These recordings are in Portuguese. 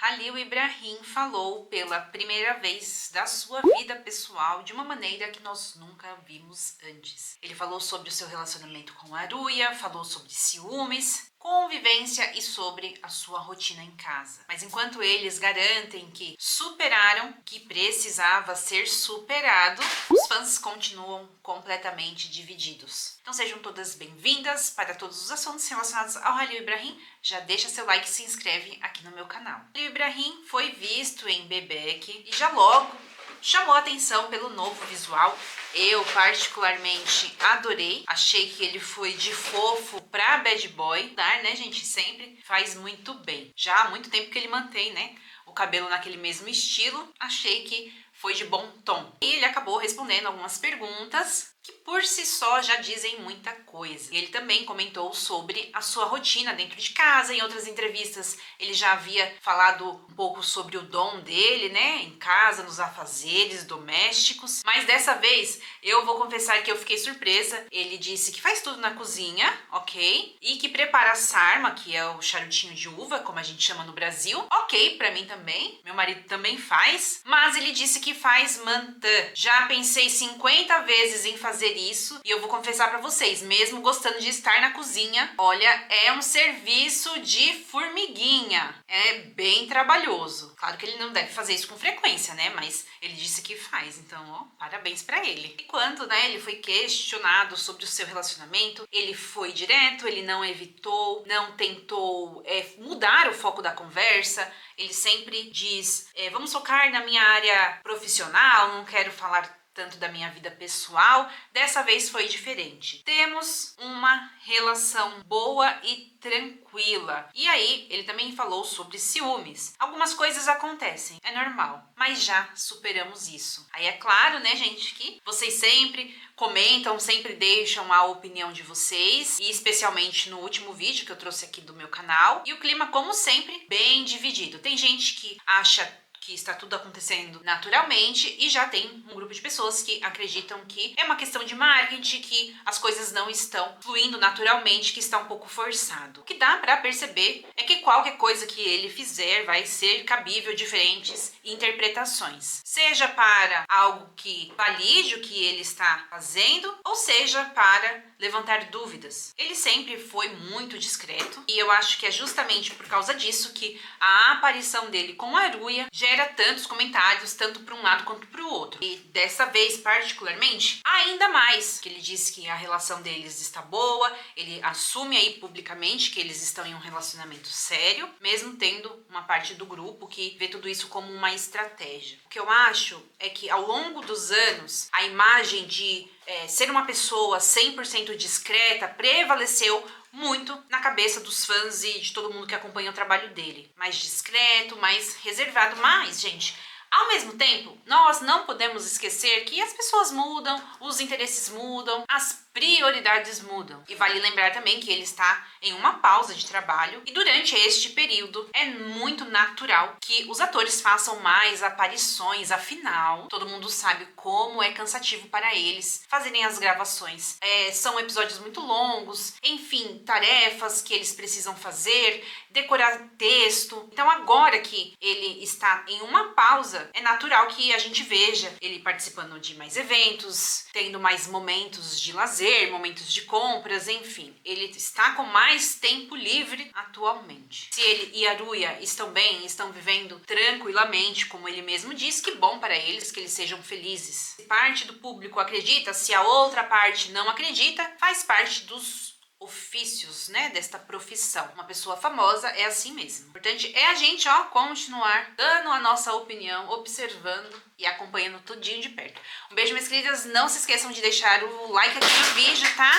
Halil Ibrahim falou pela primeira vez da sua vida pessoal de uma maneira que nós nunca vimos antes. Ele falou sobre o seu relacionamento com Aruia, falou sobre ciúmes, convivência e sobre a sua rotina em casa. Mas enquanto eles garantem que superaram o que precisava ser superado, os fãs continuam completamente divididos. Então sejam todas bem-vindas para todos os assuntos relacionados ao Halil Ibrahim. Já deixa seu like e se inscreve aqui no meu canal. Halil Ibrahim foi visto em Bebek e já logo chamou a atenção pelo novo visual. Eu particularmente adorei, achei que ele foi de fofo pra bad boy, né gente, sempre faz muito bem. Já há muito tempo que ele mantém, né, o cabelo naquele mesmo estilo, achei que foi de bom tom. E ele acabou respondendo algumas perguntas que por si só já dizem muita coisa. E ele também comentou sobre a sua rotina dentro de casa. Em outras entrevistas ele já havia falado um pouco sobre o dom dele, né, em casa, nos afazeres domésticos. Mas dessa vez eu vou confessar que eu fiquei surpresa. Ele disse que faz tudo na cozinha, ok? E que prepara a sarma, que é o charutinho de uva, como a gente chama no Brasil. Ok, pra mim também. Meu marido também faz. Mas ele disse que faz mantã. Já pensei 50 vezes em fazer isso e eu vou confessar pra vocês, mesmo gostando de estar na cozinha, olha, é um serviço de formiguinha, é bem trabalhoso. Claro que ele não deve fazer isso com frequência, né, mas ele disse que faz, então, ó, parabéns pra ele. E quando, né, ele foi questionado sobre o seu relacionamento, ele foi direto, ele não evitou, não tentou mudar o foco da conversa. Ele sempre diz, vamos focar na minha área profissional, não quero falar tanto da minha vida pessoal. Dessa vez foi diferente. Temos uma relação boa e tranquila. E aí, ele também falou sobre ciúmes. Algumas coisas acontecem, é normal, mas já superamos isso. Aí é claro, né, gente, que vocês sempre comentam, sempre deixam a opinião de vocês, e especialmente no último vídeo que eu trouxe aqui do meu canal. E o clima, como sempre, bem dividido. Tem gente que acha que está tudo acontecendo naturalmente e já tem um grupo de pessoas que acreditam que é uma questão de marketing, que as coisas não estão fluindo naturalmente, que está um pouco forçado. O que dá para perceber é que qualquer coisa que ele fizer vai ser cabível diferentes interpretações, seja para algo que valide o que ele está fazendo, ou seja para levantar dúvidas. Ele sempre foi muito discreto e eu acho que é justamente por causa disso que a aparição dele com Aruia gera tantos comentários, tanto para um lado quanto para o outro. E dessa vez, particularmente, ainda mais, que ele disse que a relação deles está boa, ele assume aí publicamente que eles estão em um relacionamento sério, mesmo tendo uma parte do grupo que vê tudo isso como uma estratégia. O que eu acho é que ao longo dos anos, a imagem de ser uma pessoa 100% discreta prevaleceu muito na cabeça dos fãs e de todo mundo que acompanha o trabalho dele. Mais discreto, mais reservado, mas, gente, ao mesmo tempo, nós não podemos esquecer que as pessoas mudam, os interesses mudam, as prioridades mudam. E vale lembrar também que ele está em uma pausa de trabalho e durante este período é muito natural que os atores façam mais aparições, afinal, todo mundo sabe como é cansativo para eles fazerem as gravações. São episódios muito longos, enfim, tarefas que eles precisam fazer, decorar texto. Então agora que ele está em uma pausa, é natural que a gente veja ele participando de mais eventos, tendo mais momentos de lazer, momentos de compras, enfim. Ele está com mais tempo livre atualmente. Se ele e Aruia estão bem, estão vivendo tranquilamente, como ele mesmo diz, que bom para eles, que eles sejam felizes. Se parte do público acredita, se a outra parte não acredita, faz parte dos ofícios, né, desta profissão. Uma pessoa famosa é assim mesmo. O importante é a gente, ó, continuar dando a nossa opinião, observando e acompanhando tudinho de perto. Um beijo, minhas queridas. Não se esqueçam de deixar o like aqui no vídeo, tá?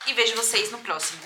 E vejo vocês no próximo.